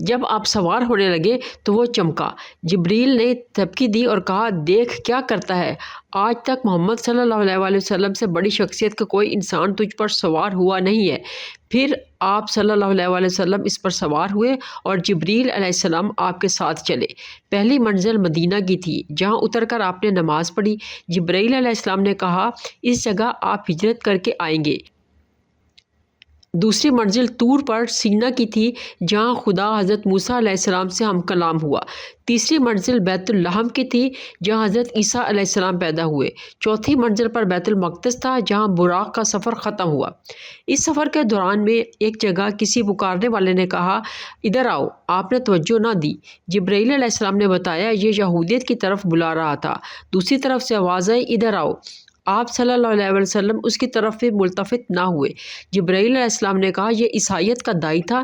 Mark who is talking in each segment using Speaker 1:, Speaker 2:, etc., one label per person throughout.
Speaker 1: جب آپ سوار ہونے لگے تو وہ چمکا۔ جبریل نے تھپکی دی اور کہا، دیکھ کیا کرتا ہے، آج تک محمد صلی اللہ علیہ وسلم سے بڑی شخصیت کا کوئی انسان تجھ پر سوار ہوا نہیں ہے۔ پھر آپ صلی اللہ علیہ وسلم اس پر سوار ہوئے اور جبریل علیہ السلام آپ کے ساتھ چلے۔ پہلی منزل مدینہ کی تھی، جہاں اتر کر آپ نے نماز پڑھی۔ جبریل علیہ السلام نے کہا، اس جگہ آپ ہجرت کر کے آئیں گے۔ دوسری منزل طور پر سینا کی تھی، جہاں خدا حضرت موسیٰ علیہ السلام سے ہم کلام ہوا۔ تیسری منزل بیت اللحم کی تھی، جہاں حضرت عیسیٰ علیہ السلام پیدا ہوئے۔ چوتھی منزل پر بیت المقدس تھا، جہاں براق کا سفر ختم ہوا۔ اس سفر کے دوران میں ایک جگہ کسی پکارنے والے نے کہا، ادھر آؤ۔ آپ نے توجہ نہ دی۔ جبرائیل علیہ السلام نے بتایا، یہ یہودیت کی طرف بلا رہا تھا۔ دوسری طرف سے آواز آئی، ادھر آؤ۔ آپ صلی اللہ علیہ وسلم اس کی طرف بھی ملتفت نہ ہوئے۔ جبرائیل علیہ السلام نے کہا، یہ عیسائیت کا داعی تھا۔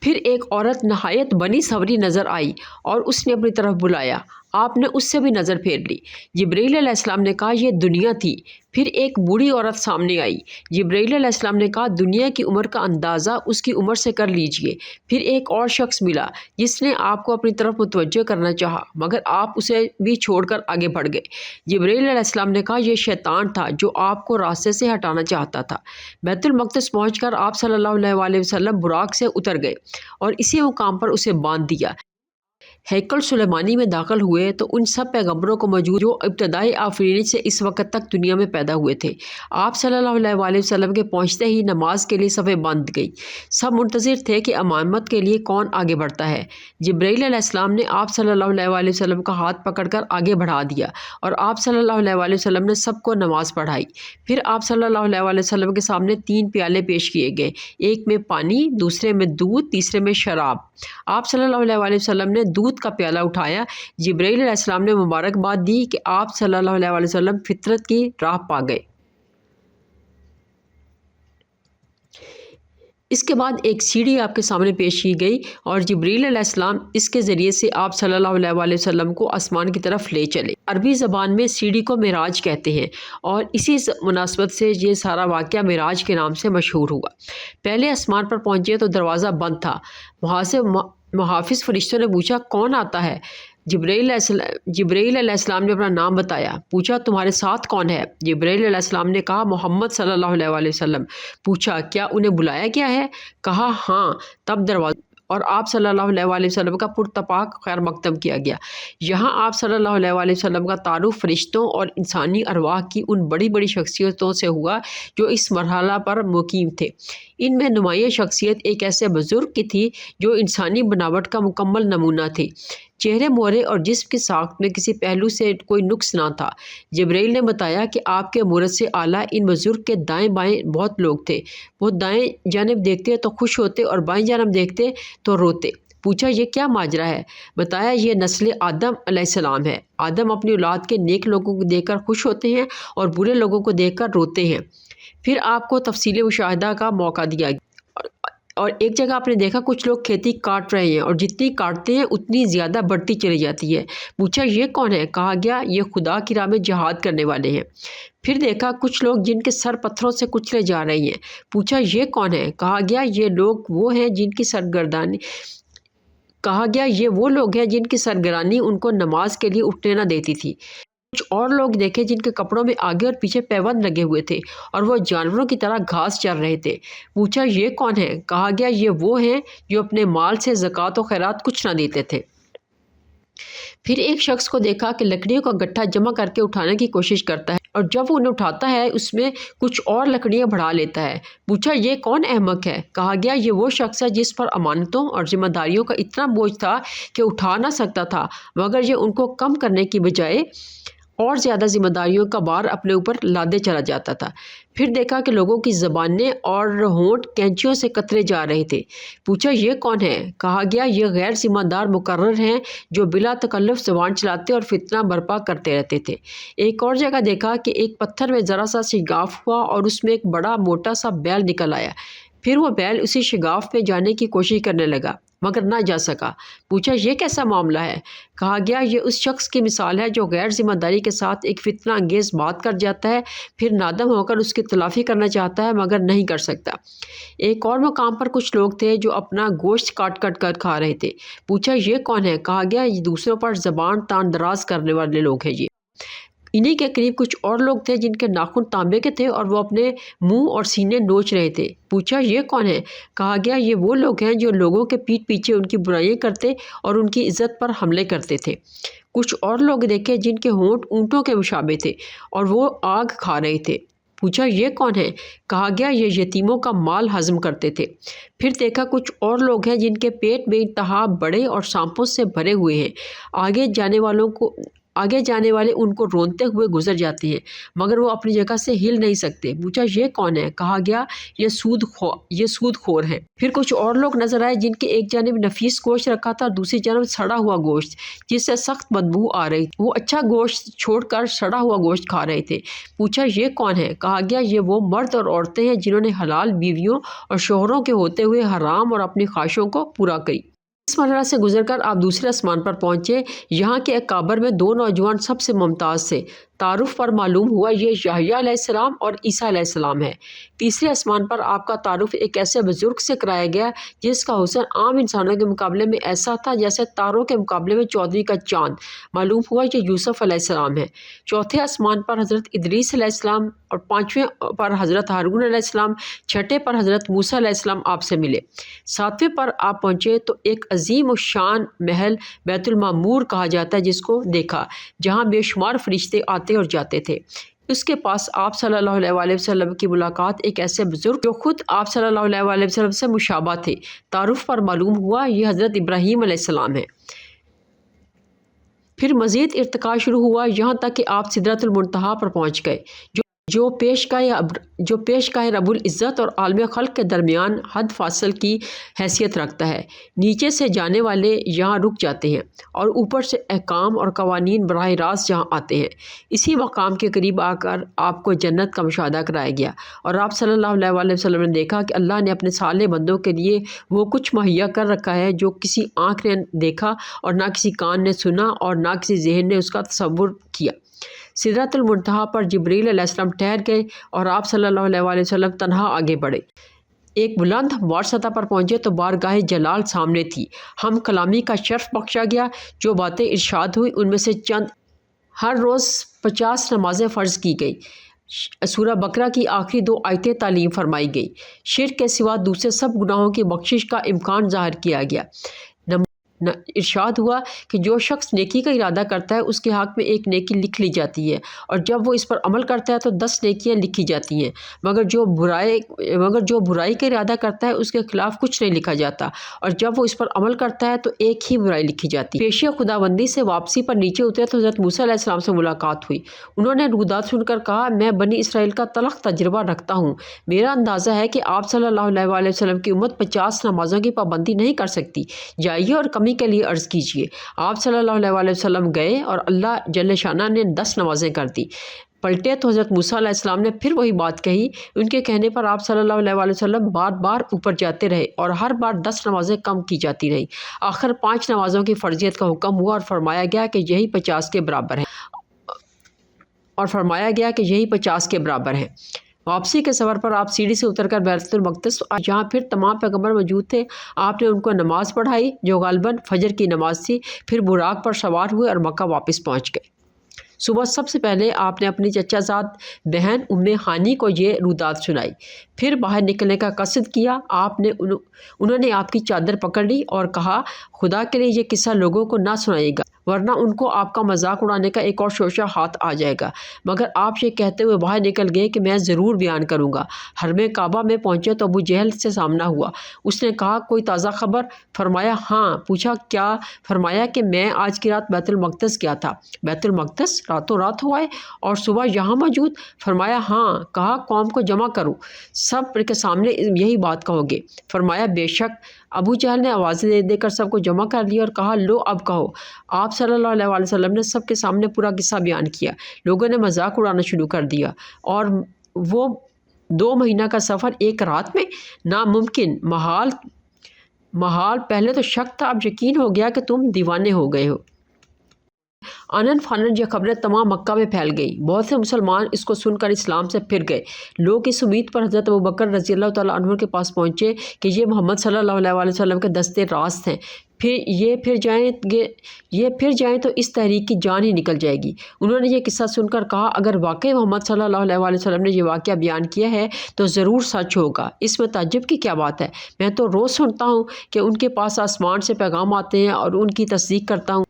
Speaker 1: پھر ایک عورت نہایت بنی سوری نظر آئی اور اس نے اپنی طرف بلایا۔ آپ نے اس سے بھی نظر پھیر لی۔ جبرائیل علیہ السلام نے کہا، یہ دنیا تھی۔ پھر ایک بوڑھی عورت سامنے آئی۔ جبرائیل علیہ السلام نے کہا، دنیا کی عمر کا اندازہ اس کی عمر سے کر لیجئے۔ پھر ایک اور شخص ملا جس نے آپ کو اپنی طرف متوجہ کرنا چاہا، مگر آپ اسے بھی چھوڑ کر آگے بڑھ گئے۔ جبرائیل علیہ السلام نے کہا، یہ شیطان تھا جو آپ کو راستے سے ہٹانا چاہتا تھا۔ بیت المقدس پہنچ کر آپ صلی اللہ علیہ وسلم براق سے اتر گئے اور اسی مقام پر اسے باندھ دیا۔ ہیکل سلیمانی میں داخل ہوئے تو ان سب پیغمبروں کو موجود جو ابتدائی آفرینش سے اس وقت تک دنیا میں پیدا ہوئے تھے۔ آپ صلی اللہ علیہ وسلم کے پہنچتے ہی نماز کے لیے صفیں باندھ گئی۔ سب منتظر تھے کہ امامت کے لیے کون آگے بڑھتا ہے۔ جبرائیل علیہ السلام نے آپ صلی اللہ علیہ وسلم کا ہاتھ پکڑ کر آگے بڑھا دیا اور آپ صلی اللہ علیہ وسلم نے سب کو نماز پڑھائی۔ پھر آپ صلی اللہ علیہ وسلم کے سامنے 3 پیالے پیش کیے گئے، ایک میں پانی، دوسرے میں دودھ، تیسرے میں شراب۔ آپ صلی اللہ علیہ وسلم نے دودھ کا پیالہ اٹھایا۔ جبرائیل علیہ السلام نے مبارکباد دی کہ آپ صلی اللہ علیہ وسلم فطرت کی راہ پا گئے۔ اس کے بعد ایک سیڑھی آپ کے سامنے پیش کی گئی اور جبرائیل علیہ السلام اس کے ذریعے سے آپ صلی اللہ علیہ وسلم کو آسمان کی طرف لے چلے۔ عربی زبان میں سیڑھی کو معراج کہتے ہیں اور اسی مناسبت سے یہ سارا واقعہ معراج کے نام سے مشہور ہوا۔ پہلے آسمان پر پہنچے تو دروازہ بند تھا۔ وہاں سے محافظ فرشتوں نے پوچھا، کون آتا ہے؟ جبرائیل علیہ السلام نے اپنا نام بتایا۔ پوچھا، تمہارے ساتھ کون ہے؟ جبرائیل علیہ السلام نے کہا، محمد صلی اللہ علیہ وسلم۔ پوچھا، کیا انہیں بلایا گیا ہے؟ کہا، ہاں۔ تب دروازہ اور آپ صلی اللہ علیہ وسلم کا پرتپاک خیر مقدم کیا گیا۔ یہاں آپ صلی اللہ علیہ وسلم کا تعارف فرشتوں اور انسانی ارواح کی ان بڑی بڑی شخصیتوں سے ہوا جو اس مرحلہ پر مقیم تھے۔ ان میں نمایاں شخصیت ایک ایسے بزرگ کی تھی جو انسانی بناوٹ کا مکمل نمونہ تھے۔ چہرے مہرے اور جسم کی ساخت میں کسی پہلو سے کوئی نقص نہ تھا۔ جبرائیل نے بتایا کہ آپ کے مورد سے اعلیٰ ان بزرگ کے دائیں بائیں بہت لوگ تھے۔ وہ دائیں جانب دیکھتے تو خوش ہوتے اور بائیں جانب دیکھتے تو روتے۔ پوچھا، یہ کیا ماجرا ہے؟ بتایا، یہ نسل آدم علیہ السلام ہے۔ آدم اپنی اولاد کے نیک لوگوں کو دیکھ کر خوش ہوتے ہیں اور برے لوگوں کو دیکھ کر روتے ہیں۔ پھر آپ کو تفصیل مشاہدہ کا موقع دیا گیا اور ایک جگہ آپ نے دیکھا کچھ لوگ کھیتی کاٹ رہے ہیں اور جتنی کاٹتے ہیں اتنی زیادہ بڑھتی چلی جاتی ہے۔ پوچھا، یہ کون ہے؟ کہا گیا، یہ خدا کی راہ میں جہاد کرنے والے ہیں۔ پھر دیکھا کچھ لوگ جن کے سر پتھروں سے کچلے جا رہے ہیں۔ پوچھا، یہ کون ہے؟ کہا گیا، یہ وہ لوگ ہیں جن کی سرگرانی ان کو نماز کے لیے اٹھنے نہ دیتی تھی۔ کچھ اور لوگ دیکھے جن کے کپڑوں میں آگے اور پیچھے پیوند لگے ہوئے تھے اور وہ جانوروں کی طرح گھاس چر رہے تھے۔ پوچھا، یہ کون ہے؟ کہا گیا، یہ وہ ہیں جو اپنے مال سے زکوٰۃ و خیرات کچھ نہ دیتے تھے۔ پھر ایک شخص کو دیکھا کہ لکڑیوں کا گٹھا جمع کر کے اٹھانے کی کوشش کرتا ہے اور جب وہ انہیں اٹھاتا ہے اس میں کچھ اور لکڑیاں بڑھا لیتا ہے۔ پوچھا، یہ کون احمق ہے؟ کہا گیا، یہ وہ شخص ہے جس پر امانتوں اور ذمہ داریوں کا اتنا بوجھ تھا کہ اٹھا نہ سکتا تھا، مگر یہ ان کو کم کرنے کی بجائے اور زیادہ ذمہ داریوں کا بار اپنے اوپر لادے چلا جاتا تھا۔ پھر دیکھا کہ لوگوں کی زبانیں اور ہونٹ کینچیوں سے کترے جا رہے تھے۔ پوچھا، یہ کون ہے؟ کہا گیا، یہ غیر ذمہ دار مقرر ہیں جو بلا تکلف زبان چلاتے اور فتنہ برپا کرتے رہتے تھے۔ ایک اور جگہ دیکھا کہ ایک پتھر میں ذرا سا شگاف ہوا اور اس میں ایک بڑا موٹا سا بیل نکل آیا۔ پھر وہ بیل اسی شگاف میں جانے کی کوشش کرنے لگا۔ مگر نہ جا سکا۔ پوچھا یہ کیسا معاملہ ہے؟ کہا گیا یہ اس شخص کی مثال ہے جو غیر ذمہ داری کے ساتھ ایک فتنہ انگیز بات کر جاتا ہے، پھر نادم ہو کر اس کی تلافی کرنا چاہتا ہے مگر نہیں کر سکتا۔ ایک اور مقام پر کچھ لوگ تھے جو اپنا گوشت کاٹ کٹ کر کھا رہے تھے۔ پوچھا یہ کون ہے؟ کہا گیا یہ دوسروں پر زبان تان دراز کرنے والے لوگ ہیں۔ انہی کے قریب کچھ اور لوگ تھے جن کے ناخن تانبے کے تھے اور وہ اپنے منہ اور سینے نوچ رہے تھے۔ پوچھا یہ کون ہے؟ کہا گیا یہ وہ لوگ ہیں جو لوگوں کے پیٹھ پیچھے ان کی برائیاں کرتے اور ان کی عزت پر حملے کرتے تھے۔ کچھ اور لوگ دیکھے جن کے ہونٹ اونٹوں کے مشابہ تھے اور وہ آگ کھا رہے تھے۔ پوچھا یہ کون ہے؟ کہا گیا یہ یتیموں کا مال ہضم کرتے تھے۔ پھر دیکھا کچھ اور لوگ ہیں جن کے پیٹ بے انتہا بڑے اور سانپوں سے بھرے ہوئے ہیں، آگے جانے والے ان کو رونتے ہوئے گزر جاتے ہیں مگر وہ اپنی جگہ سے ہل نہیں سکتے۔ پوچھا یہ کون ہے؟ کہا گیا یہ سود خور ہیں۔ پھر کچھ اور لوگ نظر آئے جن کے ایک جانب نفیس گوشت رکھا تھا اور دوسری جانب سڑا ہوا گوشت جس سے سخت بدبو آ رہی تھی۔ وہ اچھا گوشت چھوڑ کر سڑا ہوا گوشت کھا رہے تھے۔ پوچھا یہ کون ہے؟ کہا گیا یہ وہ مرد اور عورتیں ہیں جنہوں نے حلال بیویوں اور شوہروں کے ہوتے ہوئے حرام اور اپنی خواہشوں کو پورا کی۔ اس مرحلہ سے گزر کر آپ دوسرے آسمان پر پہنچے۔ یہاں کے ایک قبر میں دو نوجوان سب سے ممتاز تھے۔ تعارف پر معلوم ہوا یہ یحییٰ علیہ السلام اور عیسیٰ علیہ السلام ہے۔ تیسرے آسمان پر آپ کا تعارف ایک ایسے بزرگ سے کرایا گیا جس کا حسن عام انسانوں کے مقابلے میں ایسا تھا جیسے تاروں کے مقابلے میں چودھری کا چاند۔ معلوم ہوا یہ یوسف علیہ السلام ہے۔ چوتھے آسمان پر حضرت ادریس علیہ السلام اور پانچویں پر حضرت ہارون علیہ السلام، چھٹے پر حضرت موسیٰ علیہ السلام آپ سے ملے۔ ساتویں پر آپ پہنچے تو ایک عظیم الشان محل بیت المعمور کہا جاتا ہے جس کو دیکھا، جہاں بے شمار فرشتے آتے اور جاتے تھے۔ اس کے پاس آپ صلی اللہ علیہ وآلہ وسلم کی ملاقات ایک ایسے بزرگ جو خود آپ صلی اللہ علیہ وآلہ وسلم سے مشابہ تھے۔ تعارف پر معلوم ہوا یہ حضرت ابراہیم علیہ السلام ہے۔ پھر مزید ارتقاء شروع ہوا یہاں تک کہ آپ سدرۃ المنتہا پر پہنچ گئے جو پیشگاہ رب العزت اور عالم خلق کے درمیان حد فاصل کی حیثیت رکھتا ہے۔ نیچے سے جانے والے یہاں رک جاتے ہیں اور اوپر سے احکام اور قوانین براہ راست یہاں آتے ہیں۔ اسی مقام کے قریب آ کر آپ کو جنت کا مشاہدہ کرایا گیا اور آپ صلی اللہ علیہ وآلہ وسلم نے دیکھا کہ اللہ نے اپنے صالح بندوں کے لیے وہ کچھ مہیا کر رکھا ہے جو کسی آنکھ نے دیکھا اور نہ کسی کان نے سنا اور نہ کسی ذہن نے اس کا تصور کیا۔ سدرۃ المنتہا پر جبریل علیہ السلام ٹھہر گئے اور آپ صلی اللہ علیہ وآلہ وسلم تنہا آگے بڑھے۔ ایک بلند ہموار سطح پر پہنچے تو بارگاہ جلال سامنے تھی۔ ہم کلامی کا شرف بخشا گیا۔ جو باتیں ارشاد ہوئی ان میں سے چند: ہر روز 50 نمازیں فرض کی گئی۔ سورہ بقرہ کی آخری 2 آیتیں تعلیم فرمائی گئی۔ شرک کے سوا دوسرے سب گناہوں کی بخشش کا امکان ظاہر کیا گیا۔ ارشاد ہوا کہ جو شخص نیکی کا ارادہ کرتا ہے اس کے حق میں ایک نیکی لکھ لی جاتی ہے اور جب وہ اس پر عمل کرتا ہے تو 10 نیکیاں لکھی جاتی ہیں، مگر جو برائی کا ارادہ کرتا ہے اس کے خلاف کچھ نہیں لکھا جاتا اور جب وہ اس پر عمل کرتا ہے تو ایک ہی برائی لکھی جاتی ہے۔ پیش خداوندی سے واپسی پر نیچے اترے تو حضرت موسیٰ علیہ السلام سے ملاقات ہوئی۔ انہوں نے رودات سن کر کہا میں بنی اسرائیل کا تلخ تجربہ رکھتا ہوں، میرا اندازہ ہے کہ آپ صلی اللہ علیہ وآلہ وسلم کی امت 50 نمازوں کی پابندی نہیں کر سکتی، جائیے اور کمی کے لیے عرض کیجیے۔ آپ صلی اللہ علیہ وآلہ وسلم گئے اور اللہ جل شانہ نے 10 نمازیں کر دی۔ پلٹے تو حضرت موسیٰ علیہ السلام نے پھر وہی بات کہی۔ ان کے کہنے پر آپ صلی اللہ علیہ وآلہ وسلم بار بار اوپر جاتے رہے اور ہر بار 10 نمازیں کم کی جاتی رہیں۔ آخر 5 نمازوں کی فرضیت کا حکم ہوا اور فرمایا گیا کہ یہی 50 کے برابر ہیں۔ واپسی کے سفر پر آپ سیڑھی سے اتر کر بیت المقدس جہاں پھر تمام پیغمبر موجود تھے آپ نے ان کو نماز پڑھائی جو غالباً فجر کی نماز تھی، پھر براق پر سوار ہوئے اور مکہ واپس پہنچ گئے۔ صبح سب سے پہلے آپ نے اپنی چچا زاد بہن ام ہانی کو یہ رودات سنائی، پھر باہر نکلنے کا قصد کیا۔ انہوں نے آپ کی چادر پکڑ لی اور کہا خدا کے لیے یہ قصہ لوگوں کو نہ سنائیے گا ورنہ ان کو آپ کا مذاق اڑانے کا ایک اور شوشہ ہاتھ آ جائے گا۔ مگر آپ یہ کہتے ہوئے باہر نکل گئے کہ میں ضرور بیان کروں گا۔ حرم کعبہ میں پہنچے تو ابو جہل سے سامنا ہوا۔ اس نے کہا کوئی تازہ خبر؟ فرمایا ہاں۔ پوچھا کیا؟ فرمایا کہ میں آج کی رات بیت المقدس گیا تھا۔ بیت المقدس راتوں رات ہوا ہے اور صبح یہاں موجود؟ فرمایا ہاں۔ کہا قوم کو جمع کرو، سب کے سامنے یہی بات کہو گے؟ فرمایا بے شک۔ ابو جہل نے آوازیں دے دے کر سب کو جمع کر لیا اور کہا لو اب کہو۔ آپ صلی اللہ علیہ وآلہ وسلم نے سب کے سامنے پورا قصہ بیان کیا۔ لوگوں نے مذاق اڑانا شروع کر دیا اور وہ 2 مہینہ کا سفر ایک رات میں ناممکن محال محال پہلے تو شک تھا، اب یقین ہو گیا کہ تم دیوانے ہو گئے ہو۔ آنن فانن یہ خبریں تمام مکہ میں پھیل گئیں۔ بہت سے مسلمان اس کو سن کر اسلام سے پھر گئے۔ لوگ اس امید پر حضرت ابوبکر رضی اللہ تعالیٰ عنہ کے پاس پہنچے کہ یہ محمد صلی اللہ علیہ وسلم کے دستے راست ہیں، یہ پھر جائیں تو اس تحریک کی جان ہی نکل جائے گی۔ انہوں نے یہ قصہ سن کر کہا، اگر واقعی محمد صلی اللہ علیہ وسلم نے یہ واقعہ بیان کیا ہے تو ضرور سچ ہوگا، اس میں تعجب کی کیا بات ہے؟ میں تو روز سنتا ہوں کہ ان کے پاس آسمان سے پیغام آتے ہیں اور ان کی تصدیق کرتا ہوں۔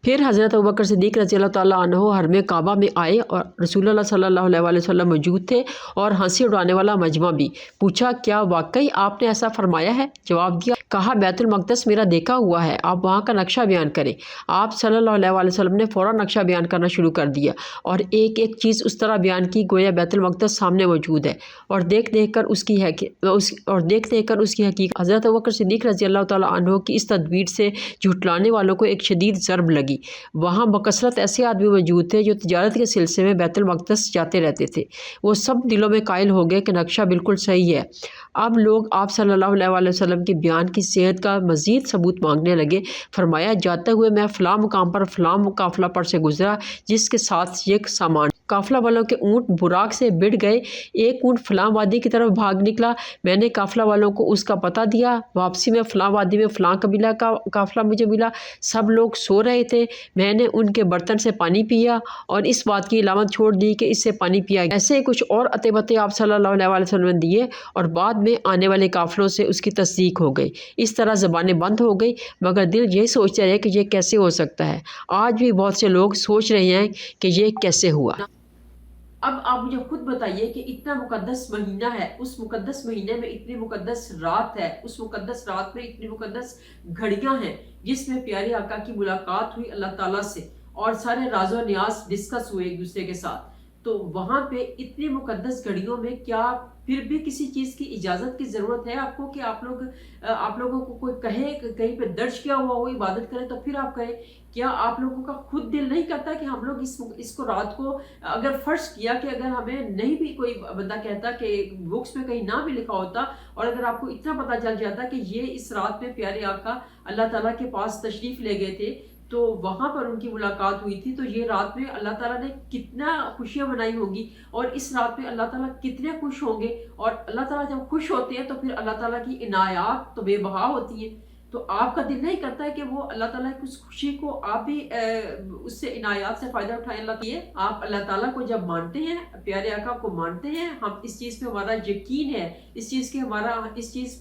Speaker 1: پھر حضرت ابوبکر صدیق رضی اللہ تعالیٰ عنہ حرم کعبہ میں آئے اور رسول اللہ صلی اللہ علیہ وسلم موجود تھے اور ہنسی اڑانے والا مجمع بھی۔ پوچھا، کیا واقعی آپ نے ایسا فرمایا ہے؟ جواب دیا، کہا بیت المقدس میرا دیکھا ہوا ہے، آپ وہاں کا نقشہ بیان کریں۔ آپ صلی اللہ علیہ وسلم نے فوراً نقشہ بیان کرنا شروع کر دیا اور ایک ایک چیز اس طرح بیان کی گویا بیت المقدس سامنے موجود ہے، اور دیکھ دیکھ کر اس کی حقیقت حضرت ابوبکر صدیق رضی اللہ تعالیٰ عنہ کی اس تدبیر سے جھٹلانے والوں کو ایک شدید ضرب لگی۔ وہاں بکثرت ایسے آدمی موجود تھے جو تجارت کے سلسلے میں بیت المقدس جاتے رہتے تھے۔ وہ سب دلوں میں قائل ہو گئے کہ نقشہ بالکل صحیح ہے۔ اب لوگ آپ صلی اللہ علیہ وسلم کے بیان کی صحت کا مزید ثبوت مانگنے لگے۔ فرمایا، جاتے ہوئے میں فلاں مقام پر فلاں قافلہ پر سے گزرا جس کے ساتھ یہ سامان، قافلہ والوں کے اونٹ براق سے بڑھ گئے، ایک اونٹ فلاں وادی کی طرف بھاگ نکلا، میں نے قافلہ والوں کو اس کا پتہ دیا، واپسی میں فلاں وادی میں فلاں قبیلہ کا قافلہ مجھے ملا، سب لوگ سو رہے تھے، میں نے ان کے برتن سے پانی پیا اور اس بات کی علامت چھوڑ دی کہ اس سے پانی پیا گیا۔ ایسے کچھ اور عطے بتے آپ صلی اللہ علیہ وسلم نے دیے اور بعد میں آنے والے قافلوں سے اس کی تصدیق ہو گئی۔ اس طرح زبانیں بند ہو گئی، مگر دل یہی سوچتے رہے کہ یہ کیسے ہو سکتا ہے۔ آج بھی بہت سے لوگ سوچ رہے ہیں کہ یہ کیسے ہوا۔ اب آپ مجھے خود بتائیے کہ اتنا مقدس مہینہ ہے، اس مقدس مہینے میں اتنی مقدس رات ہے، اس مقدس رات میں اتنی مقدس گھڑیاں ہیں جس میں پیارے آقا کی ملاقات ہوئی اللہ تعالیٰ سے اور سارے راز و نیاز ڈسکس ہوئے ایک دوسرے کے ساتھ۔ تو وہاں پہ اتنی مقدس گھڑیوں میں کیا پھر بھی کسی چیز کی اجازت کی ضرورت ہے آپ کو کہ آپ لوگوں کو کوئی کہے کہ کہیں پہ درج کیا ہوا وہ عبادت کریں تو پھر آپ کریں؟ کیا آپ لوگوں کا خود دل نہیں کرتا کہ ہم لوگ اس کو رات کو، اگر فرض کیا کہ اگر ہمیں نہیں بھی کوئی بندہ کہتا کہ بکس میں کہیں نہ بھی لکھا ہوتا، اور اگر آپ کو اتنا پتہ چل جاتا کہ یہ اس رات میں پیارے آقا اللہ تعالیٰ کے پاس تشریف لے گئے تھے تو وہاں پر ان کی ملاقات ہوئی تھی، تو یہ رات میں اللہ تعالیٰ نے کتنا خوشیاں منائی ہوں گی اور اس رات میں اللہ تعالیٰ کتنے خوش ہوں گے، اور اللہ تعالیٰ جب خوش ہوتے ہیں تو پھر اللہ تعالیٰ کی عنایات تو بے بہا ہوتی ہیں۔ تو آپ کا دل نہیں کرتا ہے کہ وہ اللہ تعالیٰ کی اس خوشی کو آپ بھی اس سے عنایات سے فائدہ اٹھائیں؟ اللہ کیے آپ اللہ تعالیٰ کو جب مانتے ہیں، پیارے آقا کو مانتے ہیں، ہم اس چیز پہ ہمارا یقین ہے، اس چیز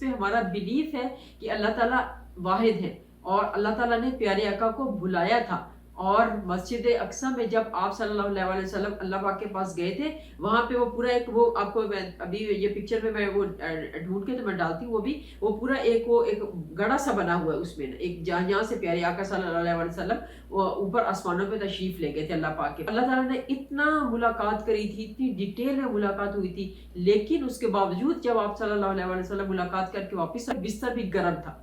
Speaker 1: پہ ہمارا بلیف ہے کہ اللہ تعالیٰ واحد ہے، اور اللہ تعالیٰ نے پیارے آقا کو بلایا تھا، اور مسجد اقصی میں جب آپ صلی اللہ علیہ وسلم اللہ پاک کے پاس گئے تھے، وہاں پہ وہ پورا ایک، وہ آپ کو ابھی یہ پکچر میں وہ ڈھونڈ کے تو میں ڈالتی ہوں، وہ پورا ایک گڑھا سا بنا ہوا ہے، اس میں ایک جہاں سے پیارے آقا صلی اللہ علیہ وسلم وہ اوپر آسمانوں پہ تشریف لے گئے تھے اللہ پاک کے۔ اللہ تعالیٰ نے اتنا ملاقات کری تھی، اتنی ڈیٹیل میں ملاقات ہوئی تھی، لیکن اس کے باوجود جب آپ صلی اللہ علیہ وسلم ملاقات کر کے واپس آئے، بستر بھی گرم تھا۔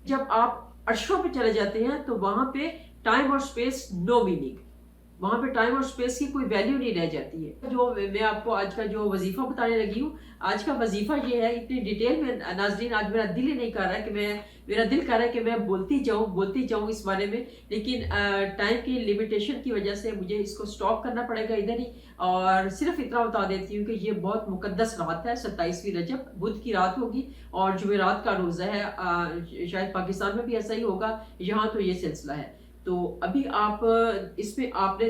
Speaker 1: جب آپ عرشوں پہ چلے جاتے ہیں تو وہاں پہ ٹائم اور سپیس نو میننگ، وہاں پہ ٹائم اور سپیس کی کوئی ویلیو نہیں رہ جاتی ہے۔ جو میں آپ کو آج کا جو وظیفہ بتانے لگی ہوں، آج کا وظیفہ یہ ہے، اتنی ڈیٹیل میں ناظرین آج میرا دل ہی نہیں کر رہا ہے کہ میرا دل کر رہا ہے کہ میں بولتی جاؤں اس بارے میں، لیکن ٹائم کی لیمیٹیشن کی وجہ سے مجھے اس کو سٹاپ کرنا پڑے گا ادھر ہی، اور صرف اتنا بتا دیتی ہوں کہ یہ بہت مقدس رات ہے، 27ویں رجب بدھ کی رات ہوگی اور جمعرات کا روزہ ہے، شاید پاکستان میں بھی ایسا ہی ہوگا، یہاں تو یہ سلسلہ ہے۔ تو ابھی آپ اس میں آپ نے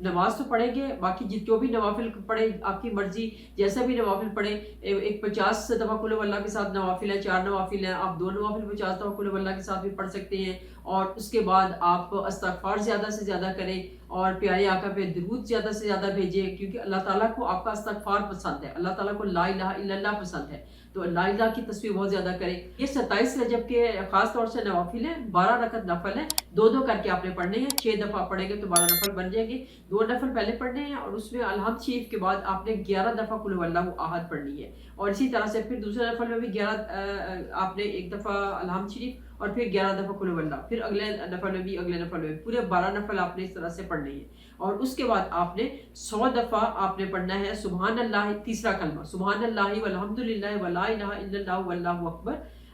Speaker 1: نماز تو پڑھیں گے، باقی جو بھی نوافل پڑھیں آپ کی مرضی، جیسا بھی نوافل پڑھیں، ایک 50 دفعہ قل ہو اللہ کے ساتھ نوافل ہے، 4 نوافل ہیں، آپ 2 نوافل 50 دفعہ قل ہو اللہ کے ساتھ بھی پڑھ سکتے ہیں، اور اس کے بعد آپ استغفار زیادہ سے زیادہ کریں اور پیارے آقا پہ درود زیادہ سے زیادہ بھیجیں، کیونکہ اللہ تعالیٰ کو آپ کا استغفار پسند ہے، اللہ تعالیٰ کو لا الہ الا اللہ پسند ہے، تو لا الہ کی تسبیح بہت زیادہ کریں۔ یہ 27 رجب کے خاص طور سے نوافل ہیں، 12 رکعت نفل ہیں، 2 کر کے آپ نے پڑھنے ہیں، 6 دفعہ پڑھیں گے تو 12 نفل بن جائیں گے، 2 نفل پہلے پڑھنے ہیں، اور اس میں الحمد شریف کے بعد آپ نے 11 دفعہ قل هو اللہ احد پڑھنی ہے، اور اسی طرح سے پھر دوسرے نفل میں بھی 11 آپ نے 1 دفعہ الحمد شریف اور پھر 11 دفعہ قل هو اللہ، پھر اگلے نفل میں پورے 12 نفل آپ نے اس طرح سے پڑھنے ہیں، اور اس کے بعد آپ نے 100 دفعہ آپ نے پڑھنا ہے سبحان اللہ، تیسرا کلمہ سبحان اللہ والحمد للہ ولا الہ الا اللہ واللہ اکبر،